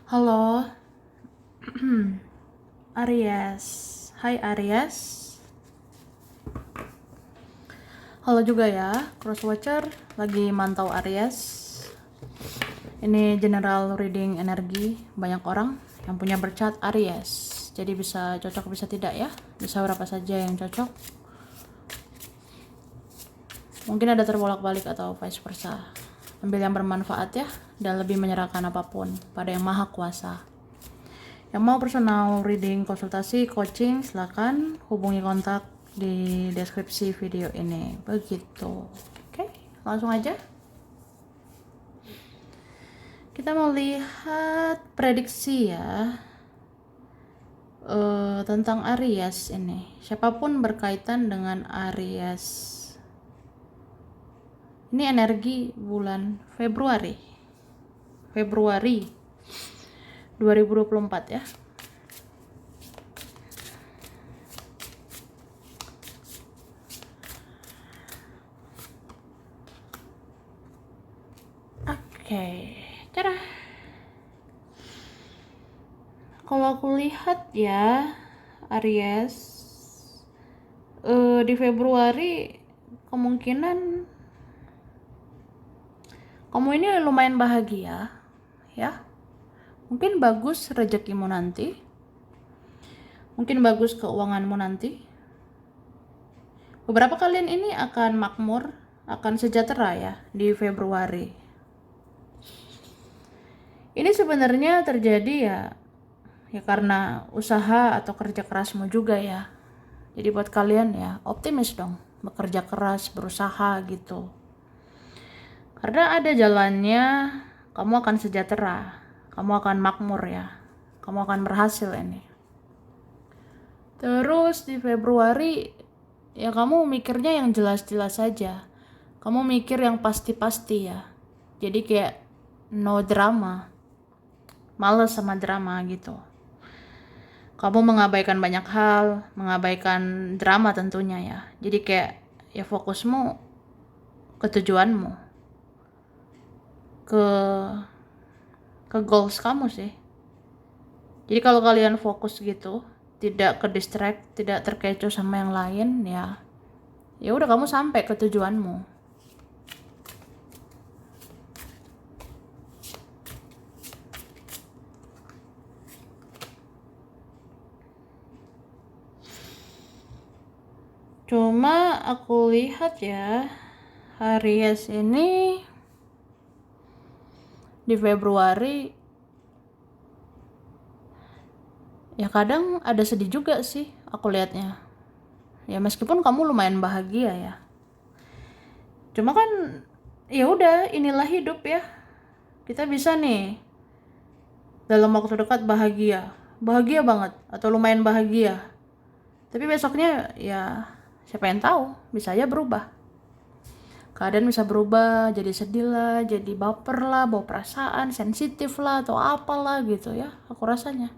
Halo, Aries. Hai Aries. Halo juga ya, Crosswatcher lagi mantau Aries. Ini general reading energi banyak orang yang punya bercat Aries. Jadi bisa cocok bisa tidak ya, bisa berapa saja yang cocok. Mungkin ada terbolak-balik atau vice versa. Ambil yang bermanfaat ya, dan lebih menyerahkan apapun pada yang maha kuasa. Yang mau personal reading, konsultasi, coaching, silakan hubungi kontak di deskripsi video ini. Begitu. Oke, langsung aja. Kita mau lihat prediksi ya tentang Aries ini. Siapapun berkaitan dengan Aries. Ini energi bulan Februari 2024 ya. Oke, cerah. Kalau aku lihat ya, Aries di Februari kemungkinan kamu ini lumayan bahagia ya. Mungkin bagus rezekimu nanti, mungkin bagus keuanganmu nanti. Beberapa kalian ini akan makmur, akan sejahtera ya di Februari. Ini sebenarnya terjadi ya karena usaha atau kerja kerasmu juga ya. Jadi buat kalian ya optimis dong, bekerja keras, berusaha gitu. Karena ada jalannya, kamu akan sejahtera, kamu akan makmur ya, kamu akan berhasil ini. Terus di Februari ya kamu mikirnya yang jelas-jelas saja, kamu mikir yang pasti-pasti ya. Jadi kayak no drama, males sama drama gitu. Kamu mengabaikan banyak hal, mengabaikan drama tentunya ya. Jadi kayak ya fokusmu ke tujuanmu, ke goals kamu sih. Jadi kalau kalian fokus gitu, tidak ke distract, tidak terkecoh sama yang lain ya udah kamu sampai ke tujuanmu. Cuma aku lihat ya, Aries ini di Februari ya kadang ada sedih juga sih aku lihatnya. Ya meskipun kamu lumayan bahagia ya. Cuma kan ya udah inilah hidup ya. Kita bisa nih dalam waktu dekat bahagia. Bahagia banget atau lumayan bahagia. Tapi besoknya ya siapa yang tahu, bisa aja berubah. Keadaan bisa berubah, jadi sedih lah, jadi baper lah, bawa perasaan, sensitif lah, atau apalah gitu ya, aku rasanya.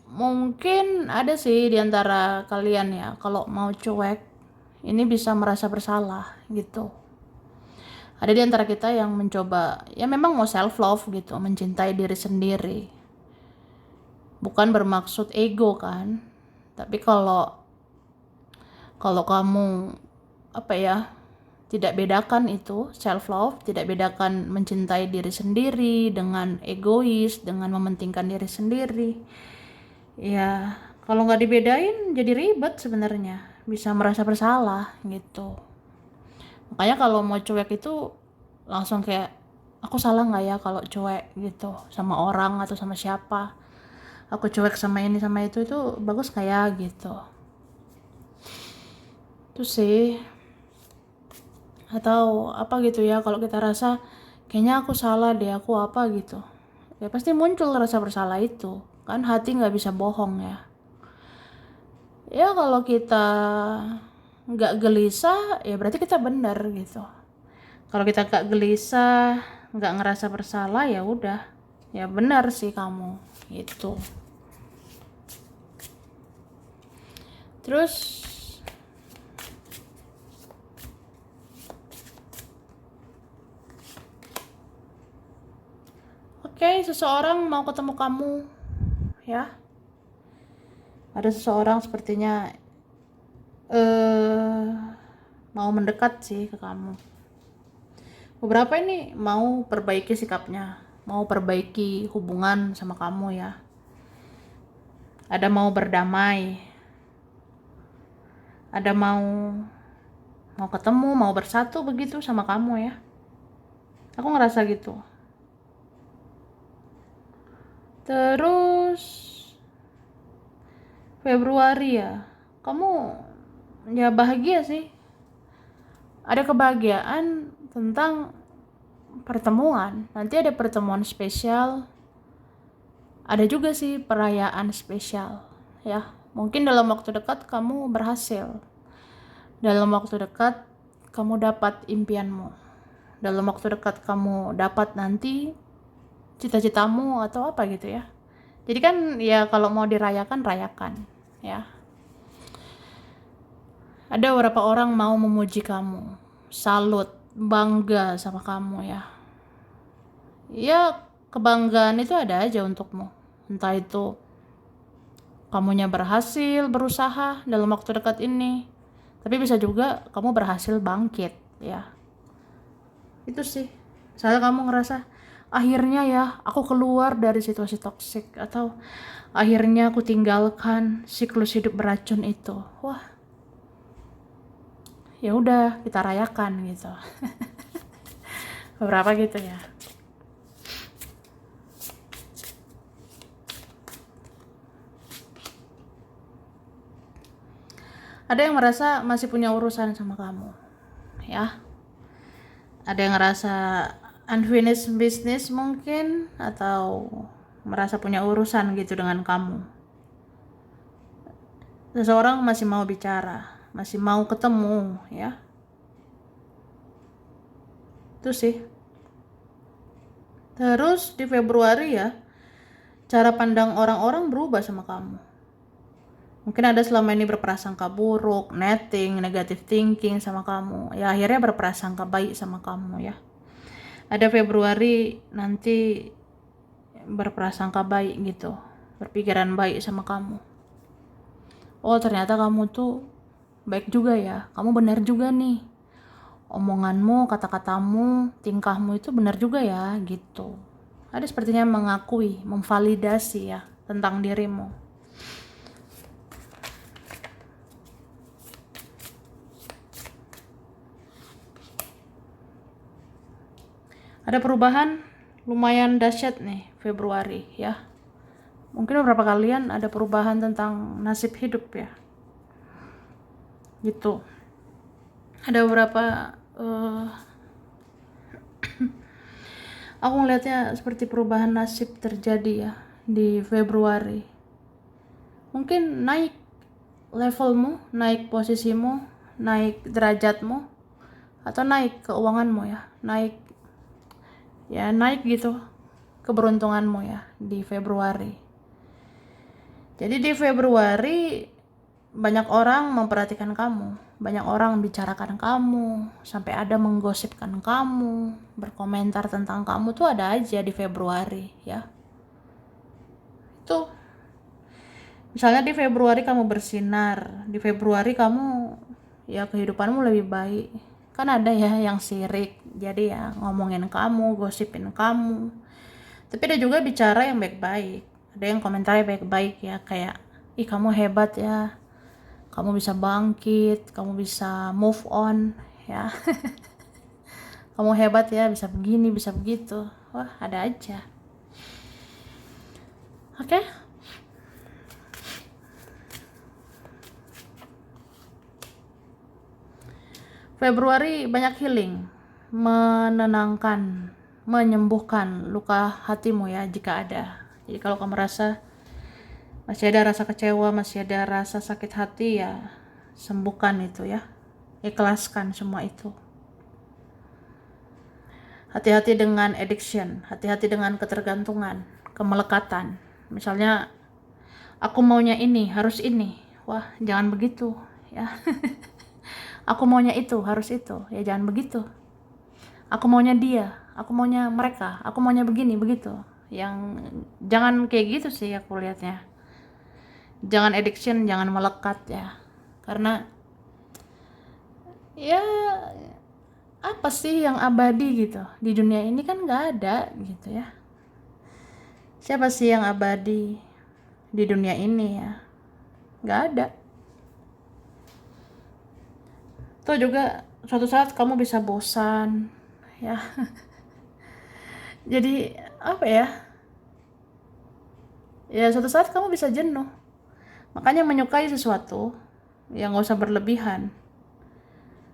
Mungkin ada sih di antara kalian ya, kalau mau cuek, ini bisa merasa bersalah gitu. Ada di antara kita yang mencoba, ya memang mau self love gitu, mencintai diri sendiri. Bukan bermaksud ego kan, tapi kalau kamu tidak bedakan itu self love, tidak bedakan mencintai diri sendiri dengan egois, dengan mementingkan diri sendiri. Ya, kalau nggak dibedain jadi ribet sebenarnya, bisa merasa bersalah gitu. Makanya kalau mau cuek itu langsung kayak aku salah nggak ya kalau cuek gitu sama orang atau sama siapa. Aku cuek sama ini sama itu bagus kayak gitu. Itu sih. Atau apa gitu ya, kalau kita rasa kayaknya aku salah deh, aku apa gitu, ya pasti muncul rasa bersalah itu kan. Hati nggak bisa bohong ya. Ya kalau kita nggak gelisah ya berarti kita benar gitu. Kalau kita nggak gelisah, nggak ngerasa bersalah, ya udah, ya benar sih kamu gitu. Terus Oke, seseorang mau ketemu kamu, ya. Ada seseorang sepertinya mau mendekat sih ke kamu. Beberapa ini mau perbaiki sikapnya, mau perbaiki hubungan sama kamu ya. Ada mau berdamai, ada mau ketemu, mau bersatu begitu sama kamu ya. Aku ngerasa gitu. Terus Februari ya, kamu ya bahagia sih. Ada kebahagiaan tentang pertemuan. Nanti ada pertemuan spesial. Ada juga sih perayaan spesial ya. Mungkin dalam waktu dekat kamu berhasil. Dalam waktu dekat kamu dapat impianmu. Dalam waktu dekat kamu dapat nanti cita-citamu atau apa gitu ya. Jadi kan ya kalau mau dirayakan, rayakan ya. Ada beberapa orang mau memuji kamu, salut, bangga sama kamu ya. Ya kebanggaan itu ada aja untukmu. Entah itu kamunya berhasil berusaha dalam waktu dekat ini, tapi bisa juga kamu berhasil bangkit ya. Itu sih. Misalnya kamu ngerasa akhirnya ya aku keluar dari situasi toksik, atau akhirnya aku tinggalkan siklus hidup beracun itu. Wah, ya udah kita rayakan gitu. Beberapa gitu ya. Ada yang merasa masih punya urusan sama kamu ya. Ada yang ngerasa unfinished business mungkin, atau merasa punya urusan gitu dengan kamu. Seseorang masih mau bicara, masih mau ketemu ya. Itu sih. Terus di Februari ya, cara pandang orang-orang berubah sama kamu. Mungkin ada selama ini berprasangka buruk, netting, negative thinking sama kamu. Ya akhirnya berprasangka baik sama kamu ya. Ada Februari nanti berprasangka baik gitu, berpikiran baik sama kamu. Oh ternyata kamu tuh baik juga ya, kamu benar juga nih. Omonganmu, kata-katamu, tingkahmu itu benar juga ya gitu. Ada sepertinya mengakui, memvalidasi ya tentang dirimu. Ada perubahan lumayan dahsyat nih Februari ya. Mungkin beberapa kalian ada perubahan tentang nasib hidup ya. Gitu. Ada beberapa aku ngelihatnya seperti perubahan nasib terjadi ya di Februari. Mungkin naik levelmu, naik posisimu, naik derajatmu, atau naik keuanganmu ya, naik gitu keberuntunganmu ya di Februari. Jadi di Februari banyak orang memperhatikan kamu, banyak orang bicarakan kamu, sampai ada menggosipkan kamu, berkomentar tentang kamu tuh ada aja di Februari ya. Tuh misalnya di Februari kamu bersinar, di Februari kamu ya kehidupanmu lebih baik. Kan ada ya yang sirik, jadi ya ngomongin kamu, gosipin kamu. Tapi ada juga bicara yang baik-baik. Ada yang komentarnya baik-baik ya, kayak ih kamu hebat ya, kamu bisa bangkit, kamu bisa move on ya. Kamu hebat ya, bisa begini, bisa begitu. Wah ada aja. Oke. Februari banyak healing, menenangkan, menyembuhkan luka hatimu ya jika ada. Jadi kalau kamu merasa masih ada rasa kecewa, masih ada rasa sakit hati ya sembuhkan itu ya. Ikhlaskan semua itu. Hati-hati dengan addiction, hati-hati dengan ketergantungan, kemelekatan. Misalnya aku maunya ini, harus ini. Wah, jangan begitu ya. Aku maunya itu, harus itu. Ya jangan begitu. Aku maunya dia, aku maunya mereka, aku maunya begini, begitu. Yang jangan kayak gitu sih aku lihatnya. Jangan addiction, jangan melekat ya. Karena ya apa sih yang abadi gitu di dunia ini, kan nggak ada gitu ya. Siapa sih yang abadi di dunia ini ya? Nggak ada. Tuh juga suatu saat kamu bisa bosan ya. Jadi apa ya, ya suatu saat kamu bisa jenuh. Makanya menyukai sesuatu yang nggak usah berlebihan.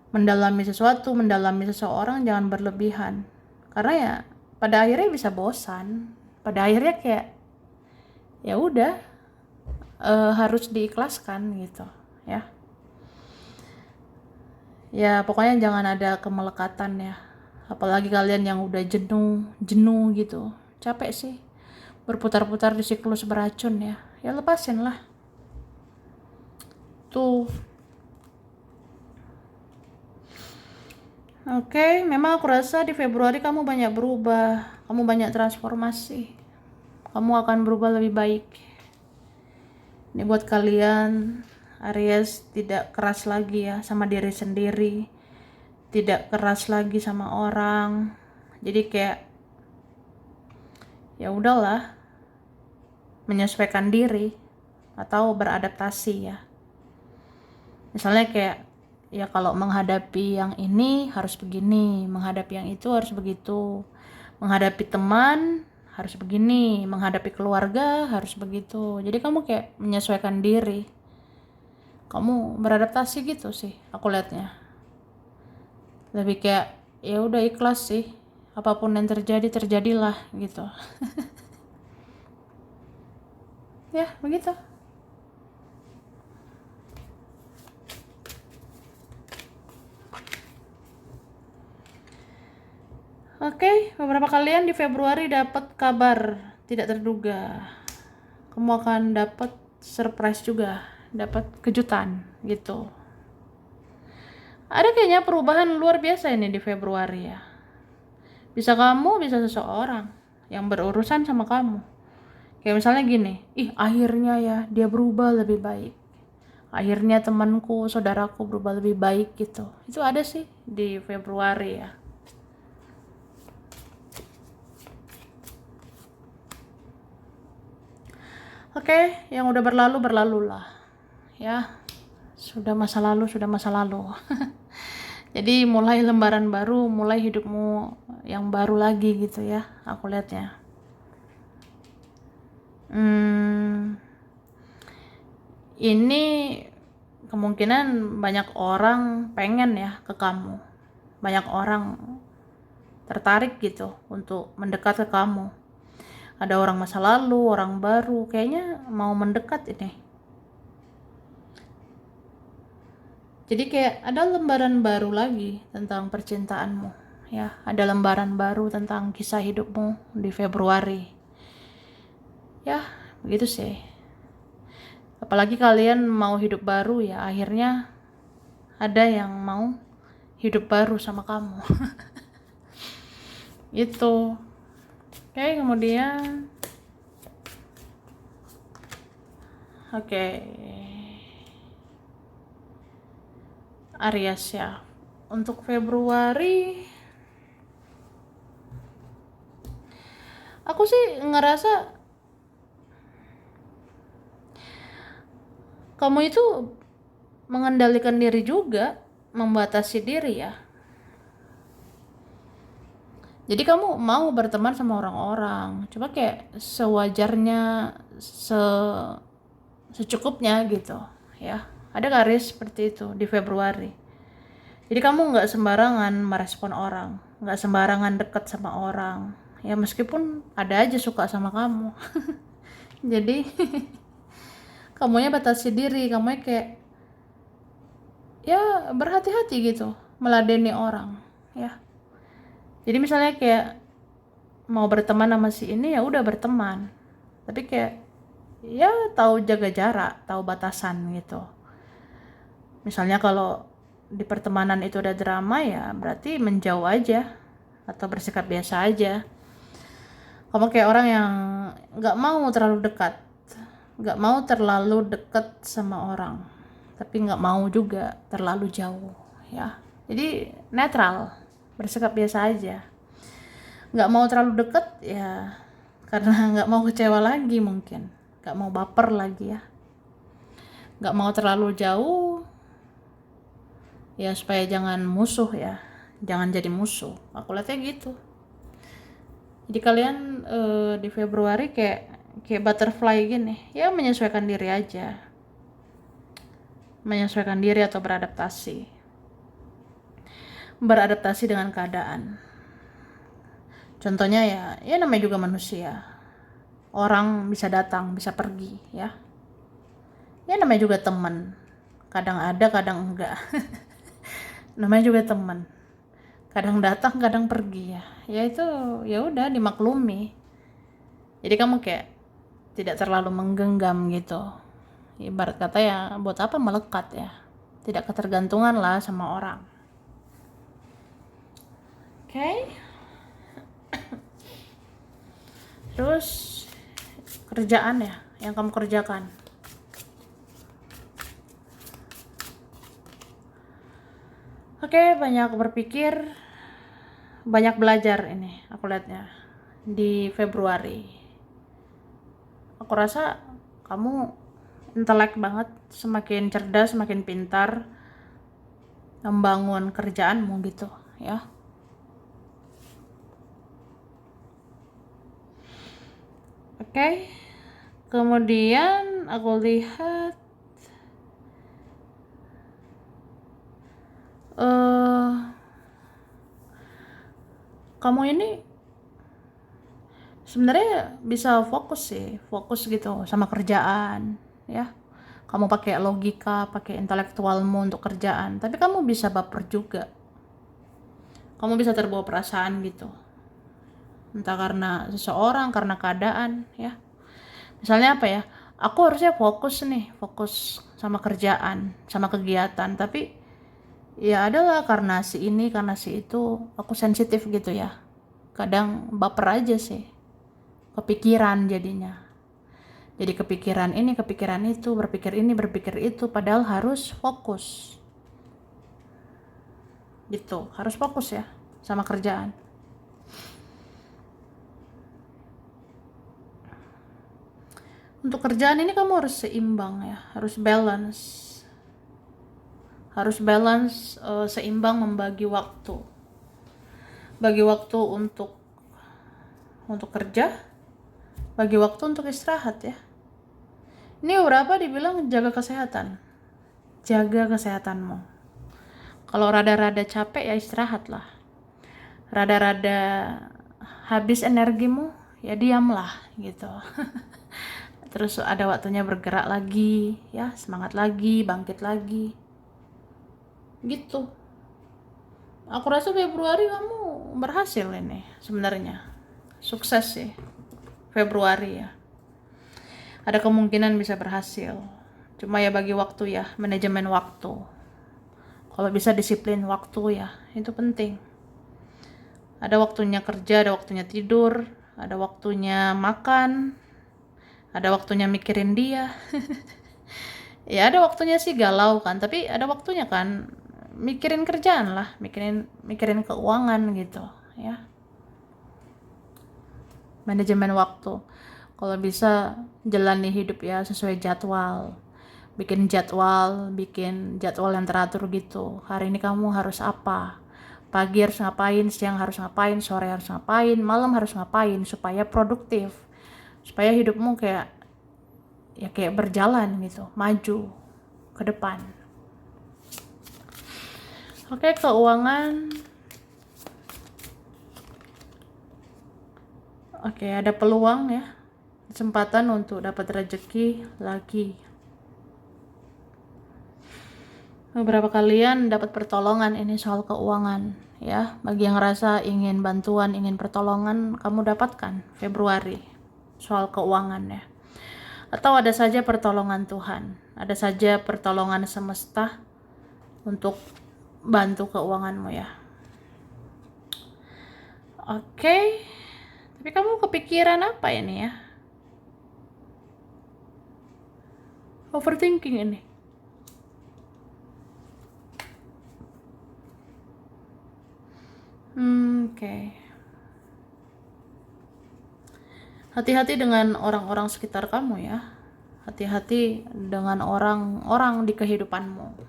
Mendalami sesuatu, mendalami seseorang jangan berlebihan. Karena ya pada akhirnya bisa bosan. Pada akhirnya kayak ya udah, harus diikhlaskan gitu ya. Ya pokoknya jangan ada kemelekatan ya. Apalagi kalian yang udah jenuh gitu. Capek sih berputar-putar di siklus beracun ya. Ya lepasin lah. Tuh. Oke, memang aku rasa di Februari kamu banyak berubah, kamu banyak transformasi. Kamu akan berubah lebih baik. Ini buat kalian Aries, tidak keras lagi ya sama diri sendiri. Tidak keras lagi sama orang. Jadi kayak ya udahlah, menyesuaikan diri atau beradaptasi ya. Misalnya kayak ya kalau menghadapi yang ini harus begini, menghadapi yang itu harus begitu, menghadapi teman harus begini, menghadapi keluarga harus begitu. Jadi kamu kayak menyesuaikan diri, kamu beradaptasi gitu sih aku lihatnya. Lebih kayak ya udah ikhlas sih, apapun yang terjadi terjadilah gitu. Ya begitu. Oke, beberapa kalian di Februari dapat kabar tidak terduga. Kamu akan dapat surprise juga, dapat kejutan gitu. Ada kayaknya perubahan luar biasa ini di Februari ya. Bisa kamu, bisa seseorang yang berurusan sama kamu. Kayak misalnya gini, akhirnya ya dia berubah lebih baik. Akhirnya temanku, saudaraku berubah lebih baik gitu. Itu ada sih di Februari ya. Oke, yang udah berlalu berlalulah ya. Sudah masa lalu, sudah masa lalu. Jadi mulai lembaran baru, mulai hidupmu yang baru lagi gitu ya, aku lihatnya. Ini kemungkinan banyak orang pengen ya ke kamu. Banyak orang tertarik gitu untuk mendekat ke kamu. Ada orang masa lalu, orang baru, kayaknya mau mendekat ini. Jadi kayak ada lembaran baru lagi tentang percintaanmu ya. Ada lembaran baru tentang kisah hidupmu di Februari. Ya, begitu sih. Apalagi kalian mau hidup baru ya, akhirnya ada yang mau hidup baru sama kamu. Itu. Oke, kemudian Aries ya. Untuk Februari aku sih ngerasa kamu itu mengendalikan diri juga, membatasi diri ya. Jadi kamu mau berteman sama orang-orang, cuma kayak sewajarnya, secukupnya gitu ya. Ada garis seperti itu di Februari. Jadi kamu nggak sembarangan merespon orang, nggak sembarangan deket sama orang. Ya meskipun ada aja suka sama kamu. Jadi kamunya batasi diri, kamunya kayak ya berhati-hati gitu meladeni orang ya. Jadi misalnya kayak mau berteman sama si ini ya udah berteman, tapi kayak ya tahu jaga jarak, tahu batasan gitu. Misalnya kalau di pertemanan itu ada drama ya berarti menjauh aja atau bersikap biasa aja. Kamu kayak orang yang nggak mau terlalu dekat, nggak mau terlalu dekat sama orang, tapi nggak mau juga terlalu jauh, ya. Jadi netral, bersikap biasa aja. Nggak mau terlalu dekat, ya karena nggak mau kecewa lagi mungkin, nggak mau baper lagi ya. Nggak mau terlalu jauh, ya supaya jangan musuh ya, jangan jadi musuh. Aku lihatnya gitu. Jadi kalian di Februari kayak butterfly gini, ya menyesuaikan diri aja, menyesuaikan diri atau beradaptasi dengan keadaan. Contohnya ya namanya juga manusia, orang bisa datang bisa pergi ya. Ya namanya juga teman, kadang ada kadang enggak. Namanya juga teman, kadang datang kadang pergi ya. Ya itu ya udah dimaklumi. Jadi kamu kayak tidak terlalu menggenggam gitu. Ibarat kata ya buat apa melekat ya, tidak ketergantungan lah sama orang. Oke. Terus kerjaan ya yang kamu kerjakan. Oke, banyak berpikir, banyak belajar ini aku lihatnya di Februari. Aku rasa kamu intelek banget, semakin cerdas, semakin pintar membangun kerjaanmu gitu ya. Oke. Kemudian aku lihat kamu ini sebenarnya bisa fokus gitu sama kerjaan ya. Kamu pakai logika, pakai intelektualmu untuk kerjaan, tapi kamu bisa baper juga. Kamu bisa terbawa perasaan gitu. Entah karena seseorang, karena keadaan ya. Misalnya apa ya? Aku harusnya fokus sama kerjaan, sama kegiatan, tapi ya adalah karena si ini, karena si itu, aku sensitif gitu ya. Kadang baper aja sih. Kepikiran jadinya. Jadi kepikiran ini, kepikiran itu, berpikir ini, berpikir itu, padahal harus fokus. Gitu, harus fokus ya sama kerjaan. Untuk kerjaan ini kamu harus seimbang ya, harus balance. Harus balance, seimbang membagi waktu. Bagi waktu untuk kerja, bagi waktu untuk istirahat ya. Ini beberapa dibilang jaga kesehatan. Jaga kesehatanmu. Kalau rada-rada capek ya istirahat lah. Rada-rada habis energimu ya diamlah gitu. Terus ada waktunya bergerak lagi ya, semangat lagi, bangkit lagi gitu. Aku rasa Februari kamu berhasil ini sebenarnya, sukses sih Februari ya. Ada kemungkinan bisa berhasil, cuma ya bagi waktu ya, manajemen waktu. Kalau bisa disiplin waktu ya, itu penting. Ada waktunya kerja, ada waktunya tidur, ada waktunya makan, ada waktunya mikirin dia. Ya ada waktunya sih galau kan, tapi ada waktunya kan mikirin kerjaan lah, mikirin keuangan gitu ya. Manajemen waktu. Kalau bisa jalani hidup ya sesuai jadwal. Bikin jadwal yang teratur gitu. Hari ini kamu harus apa? Pagi harus ngapain, siang harus ngapain, sore harus ngapain, malam harus ngapain supaya produktif. Supaya hidupmu kayak berjalan gitu, maju ke depan. Oke, keuangan. Oke, ada peluang ya. Kesempatan untuk dapat rezeki lagi. Beberapa kalian dapat pertolongan ini soal keuangan ya. Bagi yang ngerasa ingin bantuan, ingin pertolongan, kamu dapatkan Februari soal keuangan ya. Atau ada saja pertolongan Tuhan, ada saja pertolongan semesta untuk bantu keuanganmu ya. Oke. Tapi kamu kepikiran apa ini ya? Overthinking ini. Oke. Hati-hati dengan orang-orang sekitar kamu ya. Hati-hati dengan orang-orang di kehidupanmu.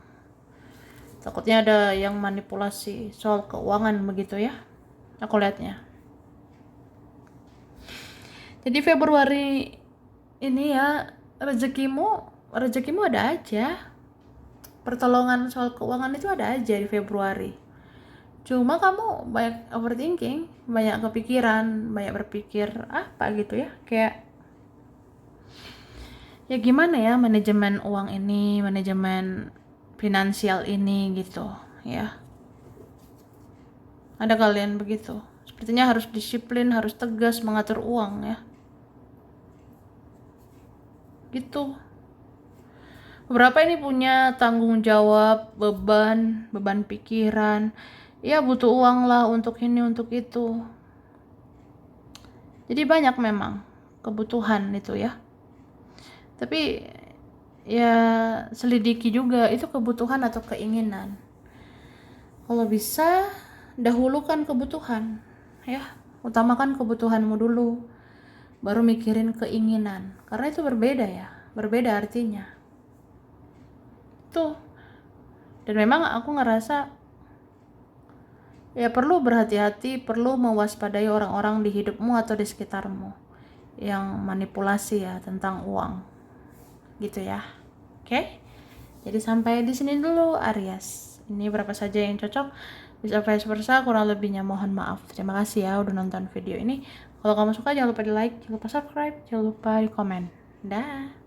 Takutnya ada yang manipulasi soal keuangan begitu ya. Aku lihatnya. Jadi Februari ini ya, rezekimu ada aja. Pertolongan soal keuangan itu ada aja di Februari. Cuma kamu banyak overthinking, banyak kepikiran, banyak berpikir apa gitu ya. Kayak ya gimana ya manajemen uang ini, manajemen finansial ini gitu ya. Ada kalian begitu. Sepertinya harus disiplin, harus tegas mengatur uang ya. Gitu. Beberapa ini punya tanggung jawab, beban pikiran. Ya butuh uang lah untuk ini, untuk itu. Jadi banyak memang kebutuhan itu ya. Tapi ya selidiki juga itu kebutuhan atau keinginan. Kalau bisa dahulukan kebutuhan ya. Utamakan kebutuhanmu dulu. Baru mikirin keinginan. Karena itu berbeda ya. Berbeda artinya. Tuh. Dan memang aku ngerasa ya perlu berhati-hati, perlu mewaspadai orang-orang di hidupmu atau di sekitarmu yang manipulasi ya tentang uang. Gitu ya. Oke? Jadi sampai di sini dulu Aries. Ini berapa saja yang cocok, bisa vice versa, kurang lebihnya mohon maaf. Terima kasih ya udah nonton video ini. Kalau kamu suka jangan lupa di like, jangan lupa subscribe, jangan lupa di komen. Dah.